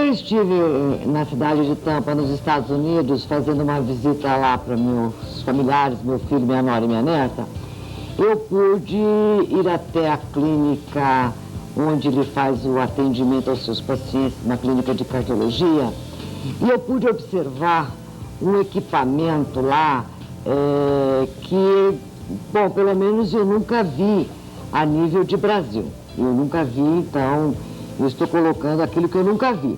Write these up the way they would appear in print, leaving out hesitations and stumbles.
eu estive na cidade de Tampa, nos Estados Unidos, fazendo uma visita lá para meus familiares, meu filho, minha nora e minha neta, eu pude ir até a clínica onde ele faz o atendimento aos seus pacientes, na clínica de cardiologia, e eu pude observar um equipamento lá que, bom, pelo menos eu nunca vi a nível de Brasil. Eu nunca vi, então, eu estou colocando aquilo que eu nunca vi.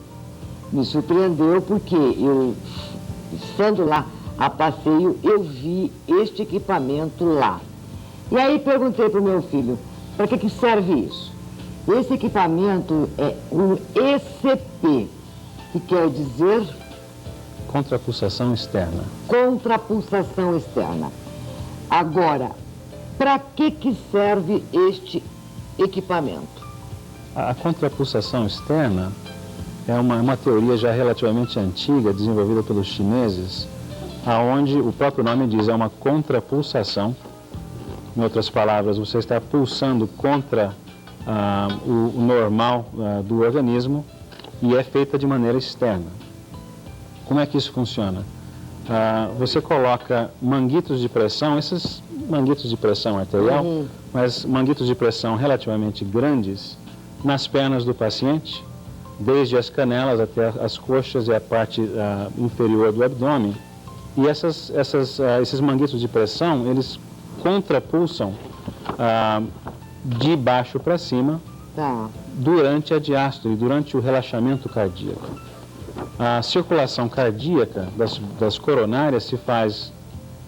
Me surpreendeu porque eu, estando lá a passeio, eu vi este equipamento lá. E aí perguntei para o meu filho, para que serve isso? Esse equipamento é um ECP, que quer dizer... Contrapulsação externa. Contrapulsação externa. Agora, para que serve este equipamento? A contrapulsação externa é uma teoria já relativamente antiga, desenvolvida pelos chineses, aonde o próprio nome diz, é uma contrapulsação. Em outras palavras, você está pulsando contra o normal do organismo e é feita de maneira externa. Como é que isso funciona? Você coloca manguitos de pressão, esses manguitos de pressão arterial, mas manguitos de pressão relativamente grandes, nas pernas do paciente, desde as canelas até as coxas e a parte inferior do abdômen. E esses manguitos de pressão, eles contrapulsam de baixo para cima durante a diástole, durante o relaxamento cardíaco. A circulação cardíaca das coronárias se faz,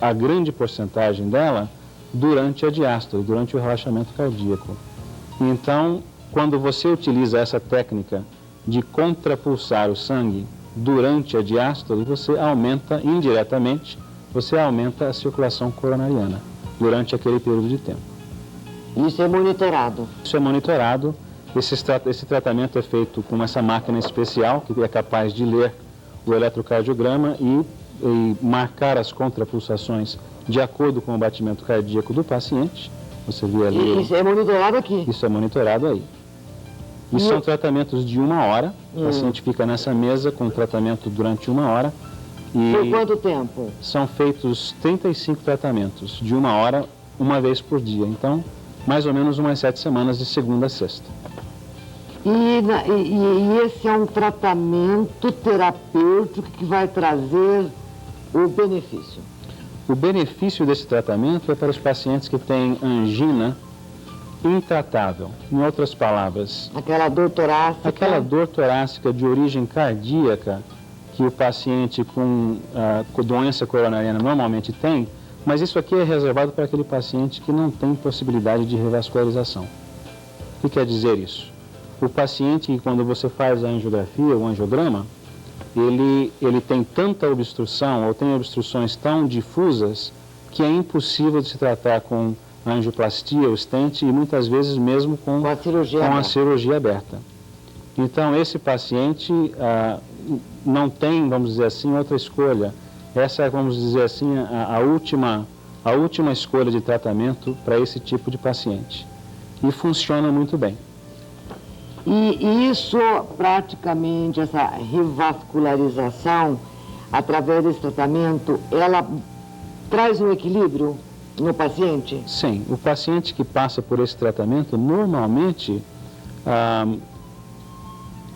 a grande porcentagem dela, durante a diástole, durante o relaxamento cardíaco. Então, quando você utiliza essa técnica de contrapulsar o sangue durante a diástole, você aumenta indiretamente, você aumenta a circulação coronariana durante aquele período de tempo. Isso é monitorado? Isso é monitorado. Esse tratamento é feito com essa máquina especial que é capaz de ler o eletrocardiograma e marcar as contrapulsações de acordo com o batimento cardíaco do paciente. Você vê ali... Isso é monitorado aqui? Isso é monitorado aí. E são tratamentos de 1 hora. O paciente fica nessa mesa com tratamento durante 1 hora. E por quanto tempo? São feitos 35 tratamentos de 1 hora, uma vez por dia. Então, mais ou menos umas 7 semanas de segunda a sexta. E esse é um tratamento terapêutico que vai trazer o benefício? O benefício desse tratamento é para os pacientes que têm angina intratável. Em outras palavras... Aquela dor torácica? Aquela dor torácica de origem cardíaca que o paciente com doença coronariana normalmente tem, mas isso aqui é reservado para aquele paciente que não tem possibilidade de revascularização. O que quer dizer isso? O paciente, quando você faz a angiografia, o angiograma, ele tem tanta obstrução, ou tem obstruções tão difusas, que é impossível de se tratar com a angioplastia, o stent, e muitas vezes mesmo com a cirurgia aberta. Então, esse paciente não tem, vamos dizer assim, outra escolha. Essa é, vamos dizer assim, a última escolha de tratamento para esse tipo de paciente. E funciona muito bem. E isso, praticamente, essa revascularização, através desse tratamento, ela traz um equilíbrio no paciente? Sim, o paciente que passa por esse tratamento, normalmente,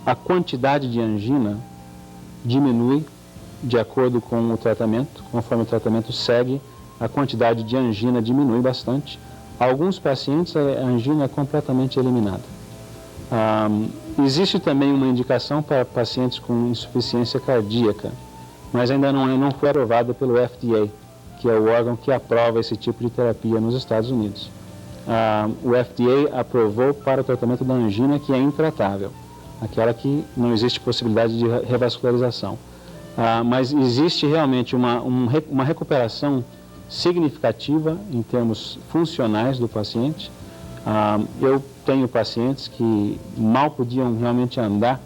a quantidade de angina diminui de acordo com o tratamento. Conforme o tratamento segue, a quantidade de angina diminui bastante. Alguns pacientes, a angina é completamente eliminada. Existe também uma indicação para pacientes com insuficiência cardíaca, mas ainda não foi aprovada pelo FDA, que é o órgão que aprova esse tipo de terapia nos Estados Unidos. O FDA aprovou para o tratamento da angina que é intratável, aquela que não existe possibilidade de revascularização. Mas existe realmente uma recuperação significativa em termos funcionais do paciente. Eu tenho pacientes que mal podiam realmente andar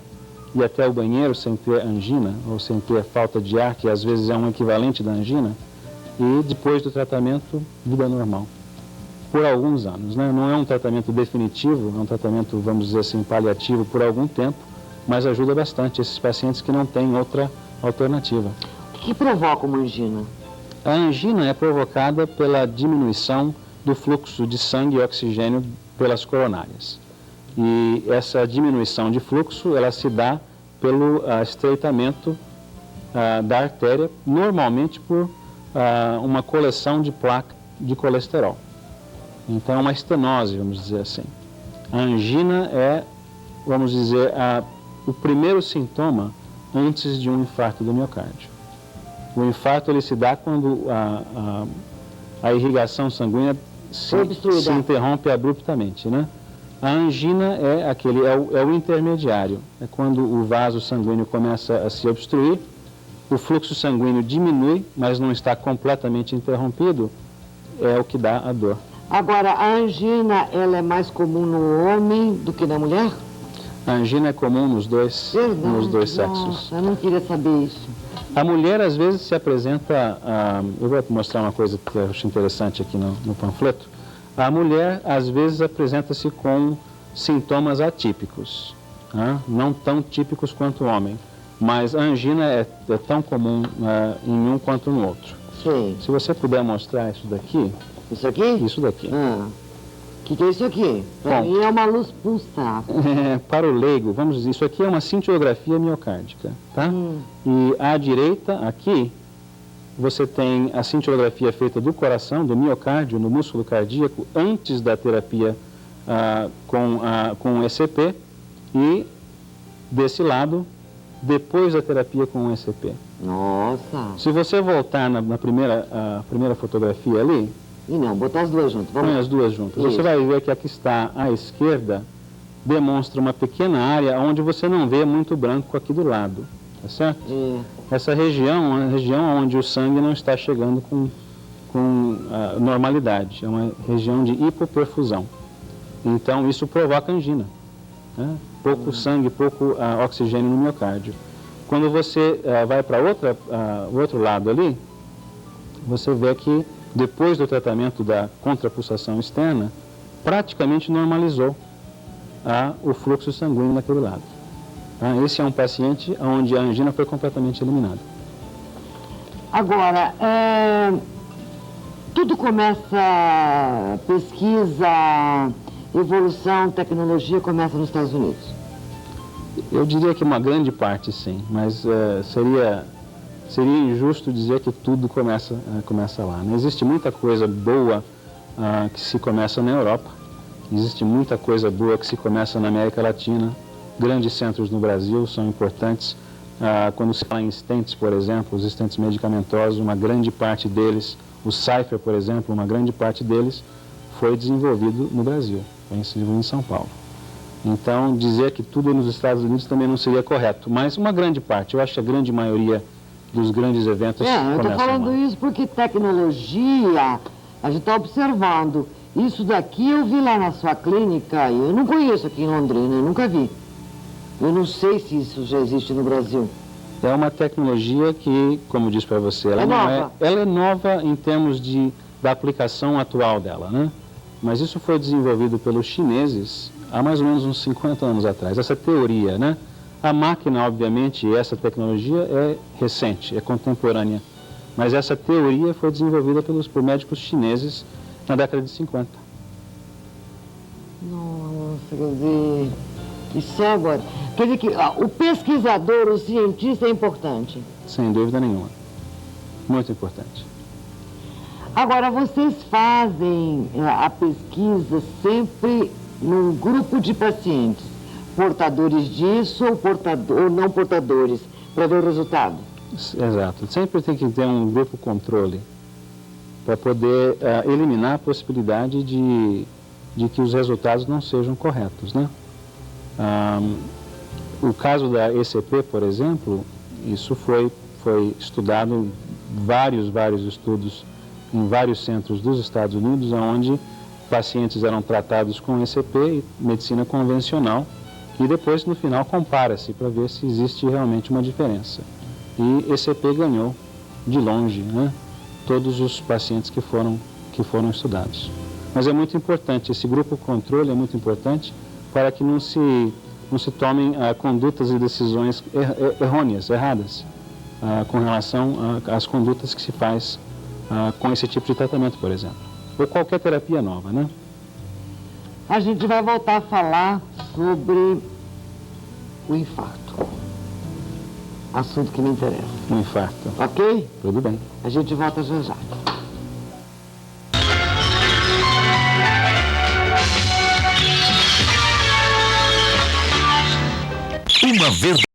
e ir até o banheiro sem ter angina ou sem ter falta de ar, que às vezes é um equivalente da angina, e depois do tratamento, vida normal. Por alguns anos, né? Não é um tratamento definitivo, é um tratamento, vamos dizer assim, paliativo por algum tempo, mas ajuda bastante esses pacientes que não têm outra alternativa. O que provoca uma angina? A angina é provocada pela diminuição do fluxo de sangue e oxigênio pelas coronárias. E essa diminuição de fluxo, ela se dá pelo estreitamento da artéria, normalmente por uma coleção de placa de colesterol. Então, é uma estenose, vamos dizer assim. A angina é, vamos dizer, o primeiro sintoma antes de um infarto do miocárdio. O infarto ele se dá quando a irrigação sanguínea se interrompe abruptamente, né? A angina é o intermediário, é quando o vaso sanguíneo começa a se obstruir, o fluxo sanguíneo diminui, mas não está completamente interrompido, é o que dá a dor. Agora, a angina, ela é mais comum no homem do que na mulher? A angina é comum nos dois sexos. Eu não queria saber isso. A mulher, às vezes, se apresenta... eu vou mostrar uma coisa que eu acho interessante aqui no panfleto. A mulher, às vezes, apresenta-se com sintomas atípicos, não tão típicos quanto o homem. Mas a angina é tão comum em um quanto no outro. Sim. Se você puder mostrar isso daqui... Isso aqui? Isso daqui. O que é isso aqui? Para mim é uma luz pulsar. Para o leigo, vamos dizer, isso aqui é uma cintilografia miocárdica, tá? E à direita, aqui, você tem a cintilografia feita do coração, do miocárdio, no músculo cardíaco, antes da terapia com o ECP, e desse lado, depois da terapia com o ECP. Nossa! Se você voltar na primeira fotografia ali... E não, botar as duas juntas. Põe as duas juntas. Isso. Você vai ver que aqui está à esquerda, demonstra uma pequena área onde você não vê muito branco aqui do lado, tá certo? Essa região é a região onde o sangue não está chegando com normalidade, é uma região de hipoperfusão. Então isso provoca angina, né? Pouco sangue, pouco oxigênio no miocárdio. Quando você vai para o outro lado ali, você vê que depois do tratamento da contrapulsação externa, praticamente normalizou o fluxo sanguíneo naquele lado. Tá? Esse é um paciente onde a angina foi completamente eliminada. Agora, tudo começa, pesquisa, evolução, tecnologia, começa nos Estados Unidos? Eu diria que uma grande parte, sim, mas seria injusto dizer que tudo começa lá, né? Existe muita coisa boa que se começa na Europa, existe muita coisa boa que se começa na América Latina, grandes centros no Brasil são importantes. Quando se fala em stents, por exemplo, os stents medicamentosos, uma grande parte deles, o Cypher, por exemplo, uma grande parte deles foi desenvolvido no Brasil, foi desenvolvido em São Paulo. Então, dizer que tudo nos Estados Unidos também não seria correto, mas uma grande parte, eu acho que a grande maioria dos grandes eventos eu estou falando isso porque tecnologia, a gente está observando. Isso daqui eu vi lá na sua clínica, eu não conheço aqui em Londrina, eu nunca vi. Eu não sei se isso já existe no Brasil. É uma tecnologia que, como eu disse para você, ela é nova em termos da aplicação atual dela, né? Mas isso foi desenvolvido pelos chineses há mais ou menos uns 50 anos atrás, essa teoria, né? A máquina, obviamente, essa tecnologia é recente, é contemporânea, mas essa teoria foi desenvolvida por médicos chineses na década de 50. Nossa, quer dizer, isso é agora. Quer dizer que o pesquisador, o cientista é importante. Sem dúvida nenhuma, muito importante. Agora, vocês fazem a pesquisa sempre num grupo de pacientes, portadores disso ou não portadores, para ver o resultado? Exato. Sempre tem que ter um grupo controle para poder eliminar a possibilidade de que os resultados não sejam corretos, né? O caso da ECP, por exemplo, isso foi estudado, vários estudos em vários centros dos Estados Unidos, onde pacientes eram tratados com ECP e medicina convencional, e depois, no final, compara-se para ver se existe realmente uma diferença. E ECP ganhou, de longe, né, todos os pacientes que foram estudados. Mas é muito importante, esse grupo controle é muito importante para que não se não se tomem condutas e decisões errôneas, erradas, com relação às condutas que se faz com esse tipo de tratamento, por exemplo. Ou qualquer terapia nova, né? A gente vai voltar a falar sobre o infarto. Assunto que me interessa. Um infarto. Ok? Tudo bem. A gente volta já já. Uma verdade.